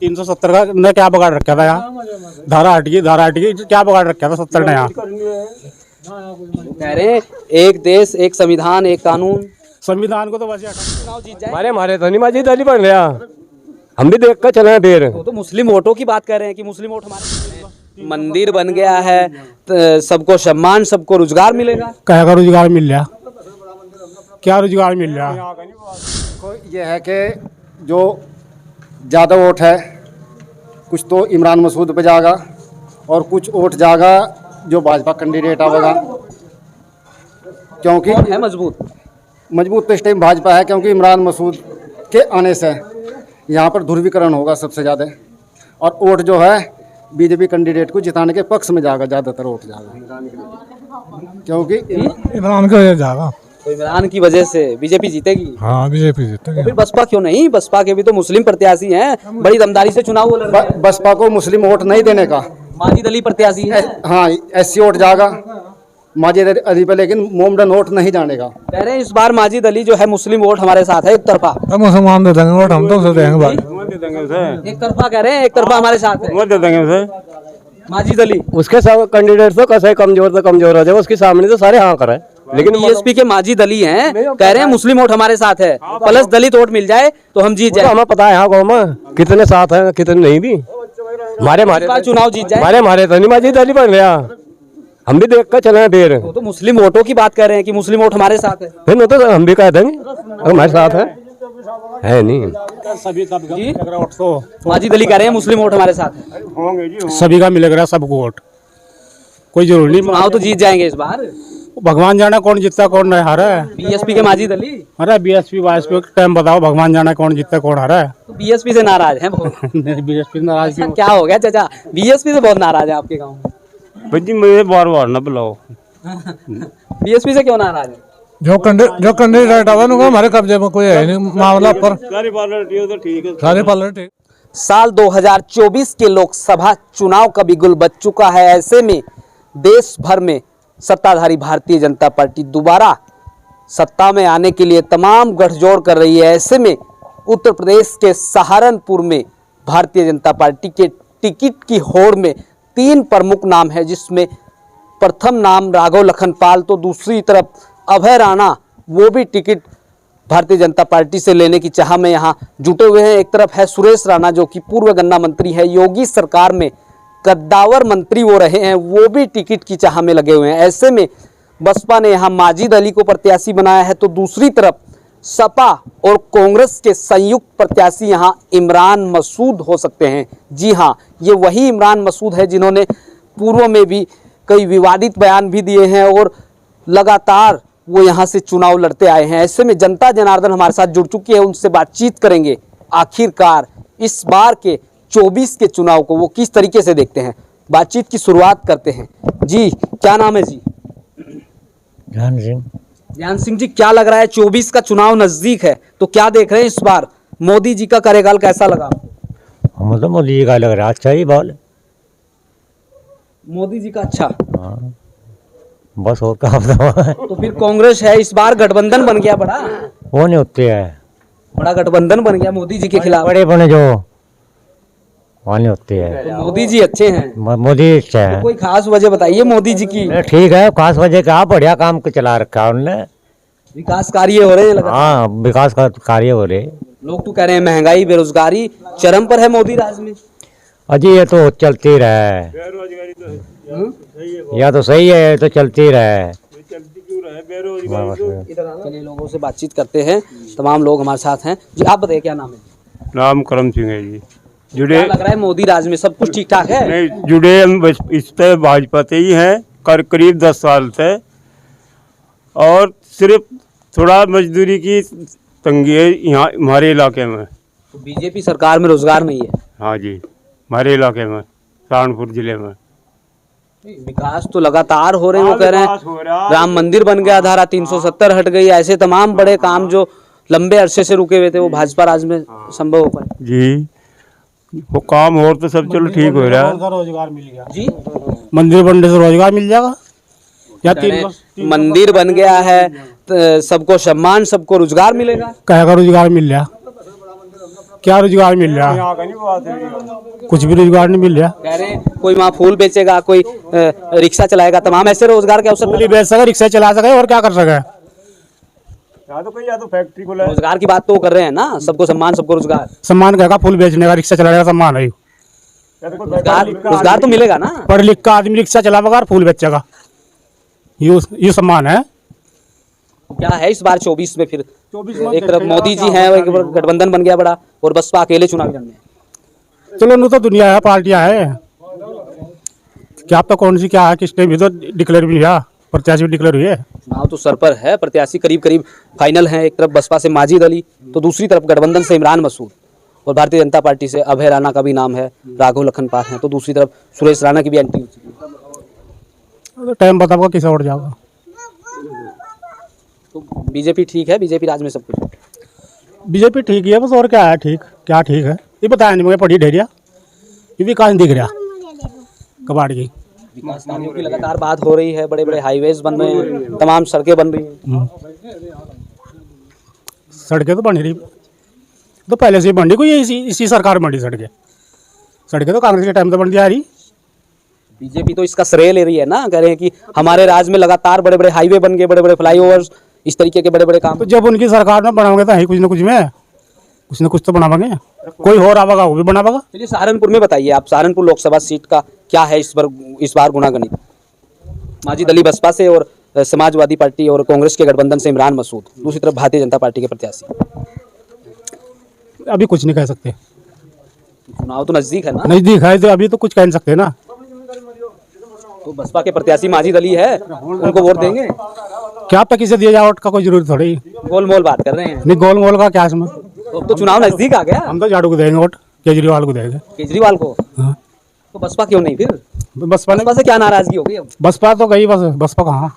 370 का ने क्या बगाड़ रखा था यहाँ। धारा हटगी क्या बगाड़ रखा था 70 ने यहाँ। कह रहे हैं एक देश एक संविधान एक कानून। संविधान को तो वैसे चुनाव जीत जाए। हमारे तो नहीं मस्जिद अली बन गया, हम भी देख कर चले हैं फिर। वो तो मुस्लिम वोटों की बात कर रहे हैं कि मुस्लिम वोट हमारे मंदिर बन गया है, सबको सम्मान सबको रोजगार मिलेगा। क्या का रोजगार मिल रहा, क्या रोजगार मिल रहा। ये है कि जो ज़्यादा वोट है कुछ तो इमरान मसूद पे जाएगा और कुछ वोट जाएगा जो भाजपा कैंडिडेट आवेगा, क्योंकि कौन है मजबूत तो इस टाइम भाजपा है, क्योंकि इमरान मसूद के आने से यहाँ पर ध्रुवीकरण होगा सबसे ज़्यादा, और वोट जो है बीजेपी कैंडिडेट को जिताने के पक्ष में जाएगा, ज़्यादातर वोट जाएगा, क्योंकि इमरान की वजह जाएगा। तो इमरान की वजह से बीजेपी जीतेगी। हाँ बीजेपी जीतेगी। फिर बसपा क्यों नहीं? बसपा के भी तो मुस्लिम प्रत्याशी हैं, बड़ी दमदारी से चुनाव लड़ रहे हैं। बसपा को मुस्लिम वोट नहीं देने का, माजिद अली प्रत्याशी है। हाँ एससी वोट जाएगा माजिद अली पे, लेकिन मोमडन वोट नहीं जाने का। कह रहे हैं इस बार माजिद अली जो है मुस्लिम वोट हमारे साथ है, एक तरफा। मुसलमान दे देंगे वोट, हम तो उसे देंगे भाई। एक तरफा कह रहे हैं, एक तरफा हमारे साथ है दे देंगे उसे। माजिद अली। उसके सब कैंडिडेट तो कैसे कमजोर हो जाए, उसके सामने तो सारे हाँ करे, लेकिन बीएसपी के माजिद अली हैं, कह रहे हैं मुस्लिम वोट हमारे साथ है, प्लस दलित वोट मिल जाए तो हम जीत जाए। हमें पता है यहाँ गाँव में कितने साथ हैं कितने नहीं भी। हमारे चुनाव जीत जाए। हमारे तो नहीं मस्जिद अली बन गया, हम भी देख कर चले हैं फिर। वो तो मुस्लिम वोटों की बात कर रहे हैं कि मुस्लिम वोट हमारे साथ है। फिर तो हम भी कह देंगे हमारे साथ है नहीं। जी? माजिद अली कह रहे हैं मुस्लिम वोट हमारे साथ है। सभी का मिलेगा सबको वोट, कोई जरूरी नहीं। चुनाव तो जीत जाएंगे इस बार। भगवान जाना कौन जीतता कौन हारा है। बीएसपी के माजिद अली। अरे बीएसपी वाईएसपी टाइम बताओ, भगवान जाना कौन जीतता कौन हारा है। तो बीएसपी से नाराज हैं बहुत। बीएसपी नाराज ऐसा क्या हो गया चाचा, बीएसपी से बहुत नाराज है आपके गाँव में? भाई मुझे बार ना बुलाओ। बीएसपी से क्यों नाराज है? जो कैंडिडेट आवा ना हमारे कब्जे में कोई है नहीं मामला पर। सारी पार्लर ठीक। साल 2024 के लोकसभा चुनाव का बिगुल बज चुका है। ऐसे में देश भर में सत्ताधारी भारतीय जनता पार्टी दोबारा सत्ता में आने के लिए तमाम गठजोड़ कर रही है। ऐसे में उत्तर प्रदेश के सहारनपुर में भारतीय जनता पार्टी के टिकट की होड़ में 3 प्रमुख नाम है, जिसमें प्रथम नाम राघव लखनपाल, तो दूसरी तरफ अभय राणा, वो भी टिकट भारतीय जनता पार्टी से लेने की चाह में यहाँ जुटे हुए हैं। एक तरफ है सुरेश राणा जो कि पूर्व गन्ना मंत्री है, योगी सरकार में कद्दावर मंत्री वो रहे हैं, वो भी टिकट की चाह में लगे हुए हैं। ऐसे में बसपा ने यहाँ माजिद अली को प्रत्याशी बनाया है, तो दूसरी तरफ सपा और कांग्रेस के संयुक्त प्रत्याशी यहाँ इमरान मसूद हो सकते हैं। जी हाँ, ये वही इमरान मसूद है जिन्होंने पूर्व में भी कई विवादित बयान भी दिए हैं और लगातार वो यहाँ से चुनाव लड़ते आए हैं। ऐसे में जनता जनार्दन हमारे साथ जुड़ चुकी है, उनसे बातचीत करेंगे। आखिरकार इस बार के 24 के चुनाव को वो किस तरीके से देखते हैं, बातचीत की शुरुआत करते हैं। जी क्या नाम है जी? ज्ञान सिंह जी, क्या लग रहा है 24 का चुनाव नजदीक है, तो क्या देख रहे हैं इस बार मोदी जी का कार्यकाल कैसा लगा? हम तो मोदी जी का लग रहा है अच्छा ही बोल। मोदी जी का अच्छा। हाँ। बस और क्या। तो फिर कांग्रेस है, इस बार गठबंधन बन गया बड़ा। वो नहीं होते है, बड़ा गठबंधन बन गया मोदी जी के खिलाफ। बड़े बने जो वहाँ नहीं होते है। तो मोदी जी अच्छे हैं। मोदी अच्छा है। तो कोई खास वजह बताइए मोदी जी की। ठीक है, खास वजह क्या, बढ़िया काम चला रखा है उन्होंने, विकास कार्य हो रहे हैं लगा। हाँ विकास का कार्य हो रहे। लोग तो कह रहे हैं महंगाई बेरोजगारी चरम पर है मोदी राज में। अजी ये तो चलती रहे, या तो सही है, तो चलती रहे। चलिए लोगों से बातचीत करते हैं, तमाम लोग हमारे साथ हैं। जी आप बताइए क्या नाम है? नाम करम सिंह है जी। जुड़े क्या लग रहा है मोदी राज में सब कुछ ठीक ठाक है? नहीं, जुड़े हम इस पे भाजपा से ही हैं करीब 10 साल से, और सिर्फ थोड़ा मजदूरी की तंगी है यहाँ हमारे इलाके में। तो बीजेपी सरकार में रोजगार नहीं है? हाँ जी, हमारे इलाके में सहारनपुर जिले में विकास तो लगातार हो रहे हैं। वो कह रहे हैं राम मंदिर बन गया, धारा 370 हट गई, ऐसे तमाम बड़े काम जो लंबे अरसे से रुके हुए थे वो भाजपा राज में संभव हो पाए। जी, वो काम और तो सब चलो ठीक हो रहा है। रोजगार मिल गया जी, मंदिर बनने से रोजगार मिल जाएगा या 3 मंदिर बन गया है, सबको सम्मान सबको रोजगार मिलेगा। क्या का रोजगार मिल रहा, क्या रोजगार मिल रहा? यहाँ का नहीं बात है। कुछ भी रोजगार नहीं मिल रहा। कह रहे हैं कोई वहाँ फूल बेचेगा, कोई रिक्शा चलाएगा, तमाम ऐसे रोजगार के अवसर फूल ही बेच सके, रिक्शा चला सके और क्या कर सके। या तो फैक्ट्री खोला है। रोजगार की बात तो वो कर रहे हैं ना, सबको सम्मान सबको रोजगार। सम्मान कहेगा फूल बेचने का, रिक्शा चलाने का सम्मान है। या तो कोई रोजगार तो मिलेगा ना। पढ़ लिख का आदमी रिक्शा चलावेगा और फूल बेचेगा, ये सम्मान है। क्या है इस बार 24 में फिर? एक तरफ मोदी जी हैं, एक तरफ गठबंधन बन गया बड़ा, और बसपा अकेले चुनावी रण में। चलो नो तो दुनिया है, पार्टियां है, क्या तो कौन सी क्या है, किसने भी तो डिक्लेयर भी किया, प्रत्याशी भी डिक्लेयर हुई है। चुनाव तो सर पर है, प्रत्याशी करीब करीब फाइनल है। एक तरफ बसपा से माजिद अली, तो दूसरी तरफ गठबंधन से इमरान मसूद, और भारतीय जनता पार्टी से अभय राणा का भी नाम है, राघव लखनपाल है, तो दूसरी तरफ सुरेश राणा की भी एंट्री हो चुकी है। तो टाइम बताओगा किसे और जाओगा। तो बीजेपी ठीक है, बीजेपी राज में सब कुछ। बीजेपी ठीक ही है बस, और क्या है ठीक, क्या ठीक है ये बताया नहीं मुझे, पढ़ी ढेरिया ये भी कहाँ दिख रहा कबाड़ की। विकास कार्यों की लगातार बात हो रही है, बड़े बड़े हाईवेज बन रहे हैं, तमाम सड़कें बन रही हैं। सड़कें तो बन रही, तो पहले से ही बन रही, कोई इसी सरकार में बन रही सड़कें तो कांग्रेस के टाइम तो बन जा रही। बीजेपी तो इसका श्रेय ले रही है ना, कह रहे हैं कि हमारे राज्य में लगातार बड़े बड़े हाईवे बन गए, बड़े बड़े फ्लाईओवर्स, इस तरीके के बड़े बड़े काम। तो जब उनकी सरकार में बनाओगे तो है कुछ न कुछ तो बनाओगे, कोई हो रहा होगा वो भी बनाओगा। चलिए सहारनपुर में बताइए आप, सहारनपुर लोकसभा सीट का क्या है इस बार गुनागणित? माजिद अली बसपा से, और समाजवादी पार्टी और कांग्रेस के गठबंधन से इमरान मसूद, दूसरी तरफ भारतीय जनता पार्टी के प्रत्याशी। अभी कुछ नहीं कह सकते, चुनाव तो नजदीक है ना। नजदीक है तो अभी तो कुछ कह नहीं सकते ना। तो बसपा के प्रत्याशी माजिद अली है, उनको वोट देंगे? क्या पता किसे दिया जाए, वोट का कोई जरूरत थोड़ी। गोलमोल बात कर रहे हैं। नहीं गोल मोल का क्या समझ, तो चुनाव नजदीक आ गया। हम तो झाड़ू को देंगे वोट, केजरीवाल को देंगे। केजरीवाल को? हाँ। तो बसपा क्यों नहीं फिर? बसपा से क्या नाराजगी हो गई अब? बसपा तो गई, बस बसपा कहाँ।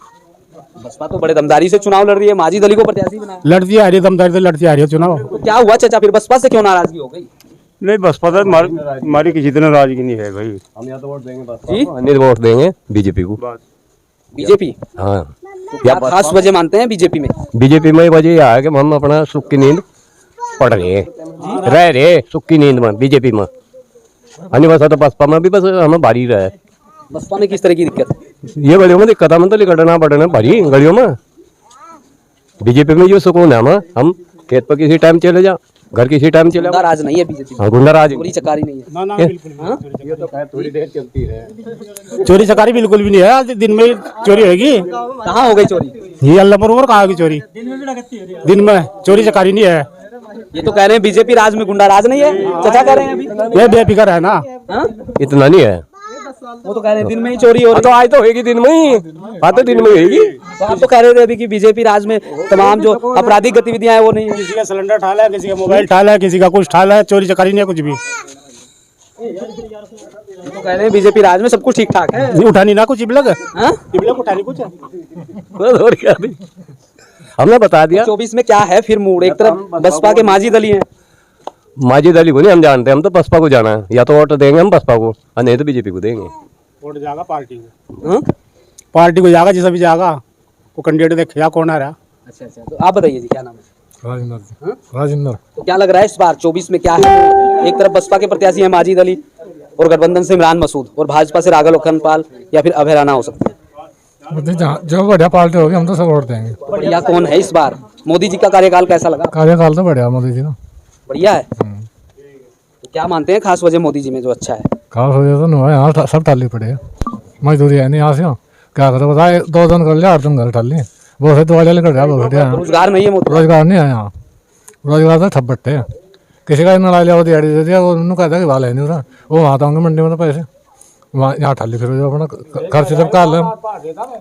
बसपा तो बड़े दमदारी से चुनाव लड़ रही है, माजिद अली को प्रत्याशी बनाया। लड़ती आ रही है, दमदारी से लड़ती आ रही है चुनाव। तो क्या हुआ चाचा, फिर बसपा से क्यों नाराजगी हो गई? नहीं बसपा तो हमारी किसी तरह नाराजगी नहीं है भाई। हम या तो वोट देंगे जी? नहीं वोट देंगे बीजेपी को। बीजेपी? हाँ, क्या खास वजह मानते हैं बीजेपी में? बीजेपी में वजह यह है कि हम अपना सुख की नींद पढ़ रहे सुख की नींद में बीजेपी में। अन्य बस तो बसपा में भी बस हमें भारी रहा है। बसपा में किस तरह की दिक्कत? ये गलियों में दिक्कत है, तो लिखना पड़ना भारी गलियों में। बीजेपी में जो सुकून है हम खेत पर किसी टाइम चले जा, घर किसी टाइम चले गुंडा राज नहीं है बीजेपी में, हाँ गुंडा राज चोरी चकारी नहीं है। ये तो थोड़ी देर चलती है। चोरी चकारी बिल्कुल भी नहीं है, आज दिन में चोरी होगी। कहाँ हो गई चोरी? ये अल्लाहपुर कहाँ होगी चोरी, दिन में चोरी चकारी नहीं है। ये तो कह रहे हैं बीजेपी राज में गुंडा राज नहीं है, चाचा कह रहे हैं अभी। ये बेफिक्र है ना, हाँ? इतना नहीं है। वो तो कह रहे हैं दिन में ही चोरी हो रही तो आज तो होगी दिन में ही, आज तो दिन में होगी। तो आप तो कह रहे थे अभी कि बीजेपी राज में तमाम जो आपराधिक गतिविधियां हैं वो नहीं है। किसी का सिलेंडर ठाला है, किसी का मोबाइल ठाला है, किसी का कुछ ठाला है, चोरी चकारी नहीं है कुछ भी। तो कह रहे हैं बीजेपी राज में सब कुछ ठीक ठाक है। नहीं उठानी ना कुछ इबलक, हाँ? इबलक उठानी कुछ। और क्या हमने बता दिया। 24 में क्या है फिर मूड? एक तरफ बसपा के माजिद अली हैं। माजिद अली को नहीं हम जानते, हम तो बसपा को जाना है। या तो वोट देंगे हम बसपा को, और नहीं तो बीजेपी को देंगे। वोट जाएगा पार्टी को, हाँ? पार्टी को जाएगा, जिसे भी जाएगा वो कैंडिडेट देखेगा कौन आ रहा। अच्छा अच्छा, तो आप बताइए जी क्या नाम है? राजेंद्र। राजेंद्र। तो क्या लग रहा है इस बार 24 में क्या है? एक तरफ बसपा के प्रत्याशी हैं माजिद अली, और गठबंधन से इमरान मसूद, और भाजपा से राघव लखनपाल या फिर अभय राणा हो सकते हैं। जो बढ़िया पार्टी होगी हम तो सब वोट देंगे। बढ़िया कौन है इस बार? मोदी जी का कार्यकाल कैसा लगा? कार्यकाल तो बढ़िया मोदी जी का, बढ़िया है। तो क्या मानते हैं खास वजह मोदी जी में जो अच्छा है? खास हो तो नहीं है, यहाँ सब टाली पड़े, मजदूरी है नहीं यहाँ से। क्या करो बताए, 2 दिन कर लिया 8 दिन घर टाली, बहुत से दवाई लेकर गया, बहुत से रोजगार नहीं है मोदी। रोजगार नहीं है यहाँ, रोजगार तो ठप बट्टे हैं। किसी का लड़ा लिया वो दिहाड़ी दे दिया, उन्होंने कहता कि वाला है नहीं उधर, वो वहाँ आऊँगे मंडी में तो पैसे वहाँ यहाँ ठाली, फिर जो अपना खर्चे तब का लें,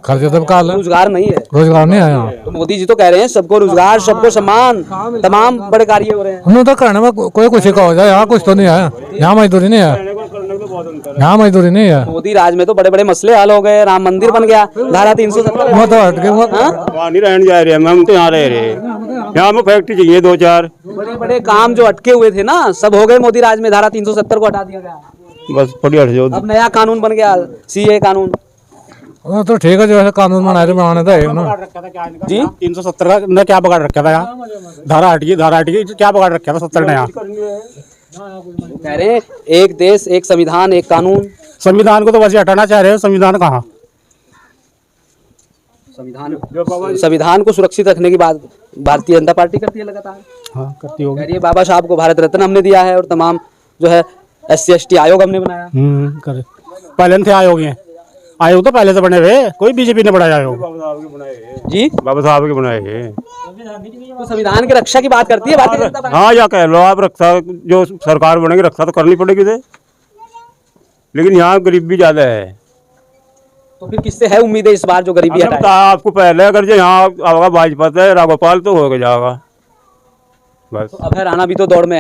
खर्चे तब का लें। रोजगार नहीं है, रोजगार नहीं है यहाँ। तो मोदी जी तो कह रहे हैं सबको रोजगार, सबको सम्मान, तमाम बड़े कार्य हो रहे हैं। उन्होंने तो करने में कोई कुछ का हो जाए, यहाँ कुछ तो नहीं है, यहाँ मजदूरी नहीं है, यहाँ मजदूरी नहीं है। मोदी राज में तो बड़े बड़े मसले हल हो गए, राम मंदिर बन गया, धारा 370 वो तो हट गए, वो वहाँ नहीं रहने जा रहे हम तो यहाँ रह रहे। यहाँ हमें फैक्ट्री चाहिए 2-4। बड़े बड़े काम जो अटके हुए थे ना, सब हो गए मोदी राज में। धारा 370 को हटा दिया गया, बस पड़ी हट जाओ। अब नया कानून बन गया, सीए कानून। वो तो ठीक है, जो ऐसे कानून बनाए थे बनाने तो है ना। जी 370 का ने क्या बिगाड़ रखा था यहाँ, धारा हटी क्या बिगाड़ रखा था 70 ने यहाँ। कह रहे हैं एक देश एक संविधान एक कानून। संविधान को तो वैसे हटाना चाह रहे हो, संविधान कहाँ। संविधान को सुरक्षित रखने की बात भारतीय जनता पार्टी करती है लगातार। हाँ करती होगी। कह रही है बाबा साहब को भारत रत्न हमने दिया है और तमाम जो है SC ST आयोग हमने बनाया। करे पहले थे आयोग ये, आयोग तो पहले से बने हुए, कोई बीजेपी ने बनाया आयोग। जी बाबा साहब के बनाए हैं। तो संविधान की रक्षा की बात करती है भारतीय जनता पार्टी। हाँ या कह लो आप, रक्षा जो सरकार बनेगी रक्षा तो करनी पड़ेगी इसे, लेकिन यहाँ गरीबी ज्यादा है। तो फिर किससे है उम्मीदें इस बार जो गरीबी अगर हटाए? आपको पहले अगर जो यहाँ होगा भाजपा से राघोपाल तो हो जाएगा बस। तो अभय राणा भी तो दौड़ में है।